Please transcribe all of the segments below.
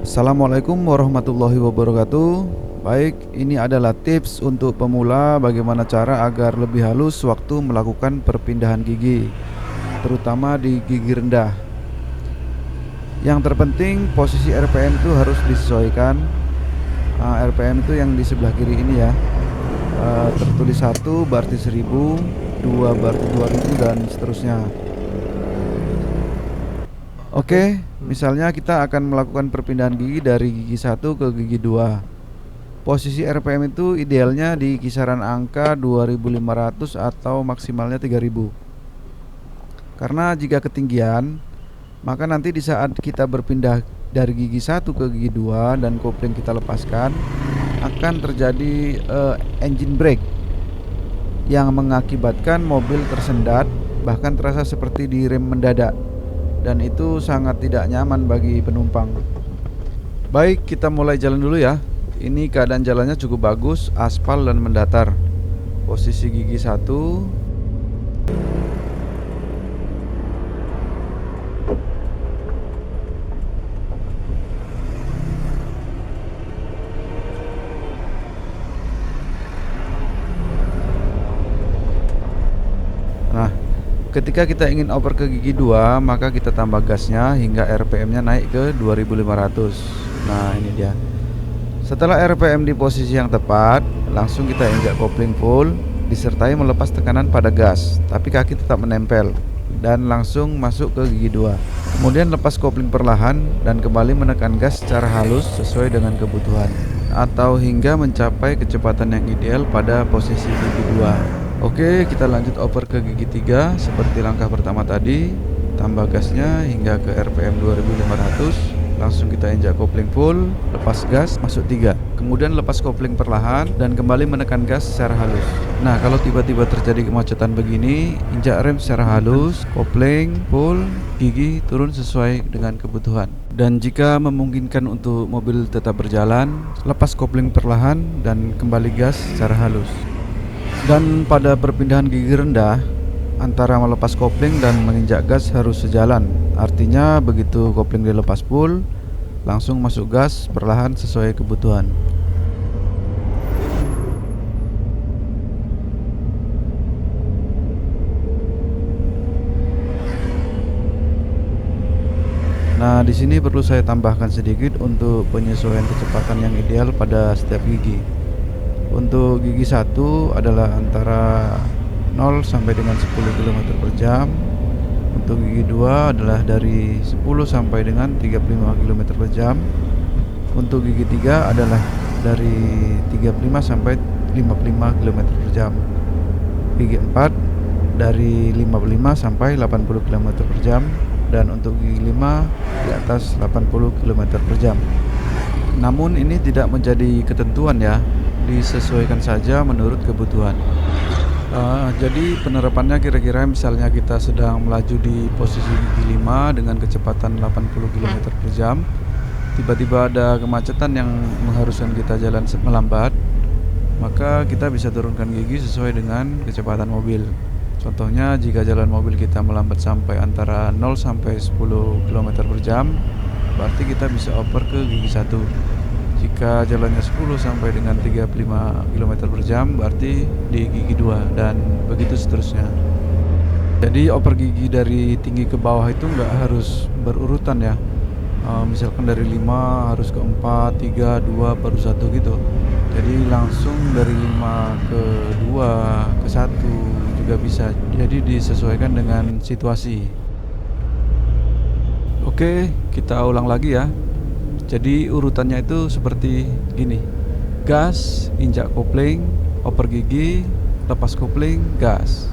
Assalamualaikum warahmatullahi wabarakatuh. Baik, ini adalah tips untuk pemula bagaimana cara agar lebih halus waktu melakukan perpindahan gigi, terutama di gigi rendah. Yang terpenting posisi RPM itu harus disesuaikan. RPM itu yang di sebelah kiri ini ya. Tertulis 1 berarti 1000, 2 berarti 2000 dan seterusnya. Oke, misalnya kita akan melakukan perpindahan gigi dari gigi 1 ke gigi 2. Posisi RPM itu idealnya di kisaran angka 2500 atau maksimalnya 3000. Karena jika ketinggian, maka nanti di saat kita berpindah dari gigi 1 ke gigi 2 dan kopling kita lepaskan, akan terjadi engine brake yang mengakibatkan mobil tersendat, bahkan terasa seperti direm mendadak. Dan itu sangat tidak nyaman bagi penumpang. Baik, kita mulai jalan dulu ya. Ini keadaan jalannya cukup bagus, aspal dan mendatar. Posisi gigi 1. Nah, ketika kita ingin oper ke gigi 2, maka kita tambah gasnya hingga RPM-nya naik ke 2500. Nah, ini dia. Setelah RPM di posisi yang tepat, langsung kita injak kopling full disertai melepas tekanan pada gas, tapi kaki tetap menempel dan langsung masuk ke gigi 2. Kemudian lepas kopling perlahan dan kembali menekan gas secara halus sesuai dengan kebutuhan atau hingga mencapai kecepatan yang ideal pada posisi gigi 2. Oke, kita lanjut oper ke gigi 3 seperti langkah pertama tadi. Tambah gasnya hingga ke RPM 2500. Langsung kita injak kopling full, lepas gas, masuk 3. Kemudian lepas kopling perlahan dan kembali menekan gas secara halus. Nah, kalau tiba-tiba terjadi kemacetan begini, injak rem secara halus, kopling full, gigi turun sesuai dengan kebutuhan. Dan jika memungkinkan untuk mobil tetap berjalan, lepas kopling perlahan dan kembali gas secara halus. Dan pada perpindahan gigi rendah, antara melepas kopling dan menginjak gas harus sejalan. Artinya begitu kopling dilepas full, langsung masuk gas perlahan sesuai kebutuhan. Nah, di sini perlu saya tambahkan sedikit untuk penyesuaian kecepatan yang ideal pada setiap gigi. Untuk gigi 1 adalah antara 0 sampai dengan 10 km per jam. Untuk gigi 2 adalah dari 10 sampai dengan 35 km per jam. Untuk gigi 3 adalah dari 35 sampai 55 km per jam. Gigi 4 dari 55 sampai 80 km per jam. Dan untuk gigi 5 di atas 80 km per jam. Namun ini tidak menjadi ketentuan ya, disesuaikan saja menurut kebutuhan. Jadi penerapannya kira-kira misalnya kita sedang melaju di posisi gigi 5 dengan kecepatan 80 km per jam, tiba-tiba ada kemacetan yang mengharuskan kita jalan melambat, maka kita bisa turunkan gigi sesuai dengan kecepatan mobil. Contohnya jika jalan mobil kita melambat sampai antara 0 sampai 10 km per jam, berarti kita bisa oper ke gigi 1. Jika jalannya 10 sampai dengan 35 km per jam, berarti di gigi 2 dan begitu seterusnya. Jadi oper gigi dari tinggi ke bawah itu nggak harus berurutan ya. Misalkan dari 5 harus ke 4, 3, 2, baru 1 gitu. Jadi langsung dari 5 ke 2, ke 1 juga bisa. Jadi disesuaikan dengan situasi. Oke, kita ulang lagi ya. Jadi urutannya itu seperti ini. Gas, injak kopling, oper gigi, lepas kopling, gas.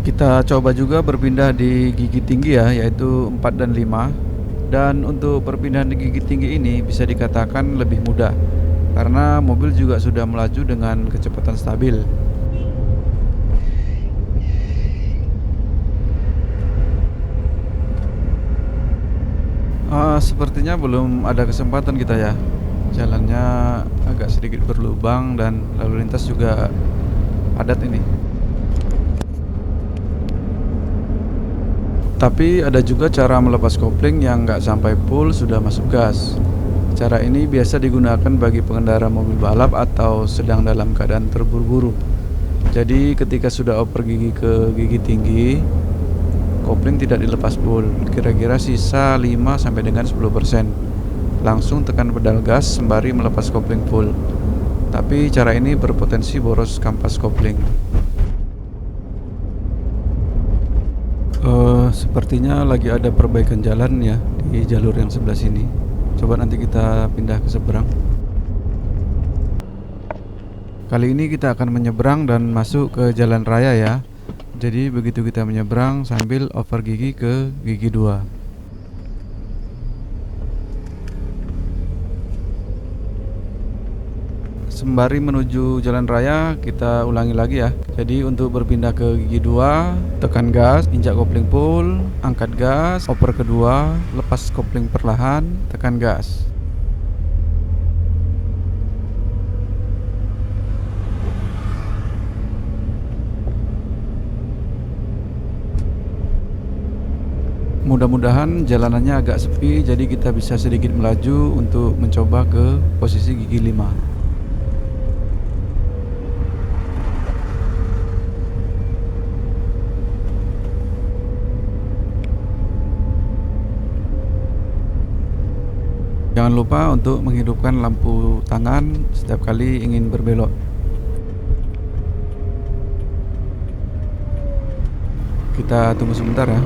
Kita coba juga berpindah di gigi tinggi ya, yaitu 4 dan 5. Dan untuk perpindahan di gigi tinggi ini bisa dikatakan lebih mudah karena mobil juga sudah melaju dengan kecepatan stabil. Sepertinya belum ada kesempatan kita ya. Jalannya agak sedikit berlubang dan lalu lintas juga padat ini. Tapi ada juga cara melepas kopling yang nggak sampai full sudah masuk gas. Cara ini biasa digunakan bagi pengendara mobil balap atau sedang dalam keadaan terburu-buru. Jadi ketika sudah oper gigi ke gigi tinggi, kopling tidak dilepas full, kira-kira sisa 5 sampai dengan 10%. Langsung tekan pedal gas sembari melepas kopling full. Tapi cara ini berpotensi boros kampas kopling. Sepertinya lagi ada perbaikan jalan ya di jalur yang sebelah sini. Coba nanti kita pindah ke seberang. Kali ini kita akan menyeberang dan masuk ke jalan raya ya. Jadi begitu kita menyeberang sambil over gigi ke gigi 2. Sembari menuju jalan raya, kita ulangi lagi ya. Jadi untuk berpindah ke gigi 2, tekan gas, injak kopling full, angkat gas, oper kedua, lepas kopling perlahan, tekan gas. Mudah-mudahan jalanannya agak sepi, jadi kita bisa sedikit melaju untuk mencoba ke posisi gigi 5. Jangan lupa untuk menghidupkan lampu tangan setiap kali ingin berbelok. Kita tunggu sebentar ya.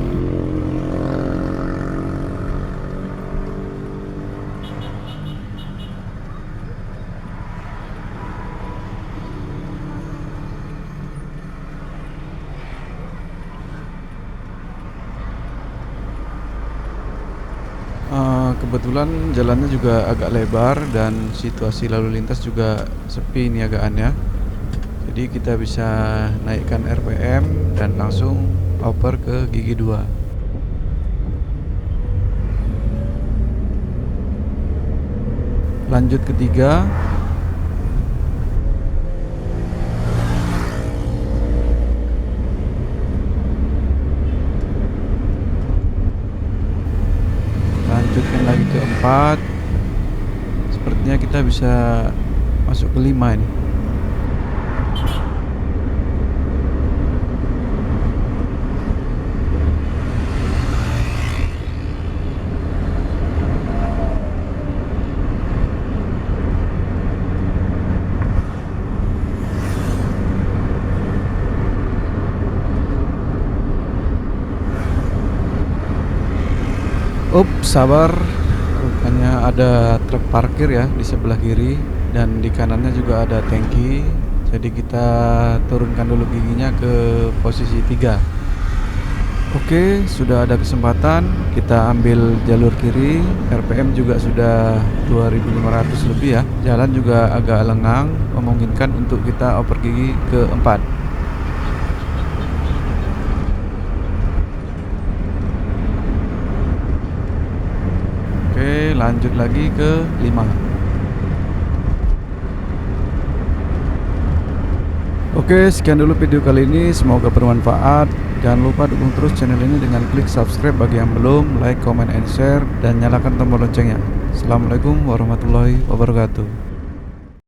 Kebetulan jalannya juga agak lebar dan situasi lalu lintas juga sepi ini agakan ya. Jadi kita bisa naikkan RPM dan langsung oper ke gigi 2. Lanjut ke 3. Lanjutkan lagi ke 4. Sepertinya kita bisa masuk ke 5 ini. Sabar, rupanya ada truk parkir ya di sebelah kiri dan di kanannya juga ada tangki. Jadi kita turunkan dulu giginya ke posisi 3. Oke, sudah ada kesempatan. Kita ambil jalur kiri. RPM juga sudah 2500 lebih ya. Jalan juga agak lengang, memungkinkan untuk kita oper gigi ke 4. Oke, lanjut lagi ke 5. Oke, sekian dulu video kali ini, semoga bermanfaat. Jangan lupa dukung terus channel ini dengan klik subscribe bagi yang belum, like, comment, and share, dan nyalakan tombol loncengnya. Assalamualaikum warahmatullahi wabarakatuh.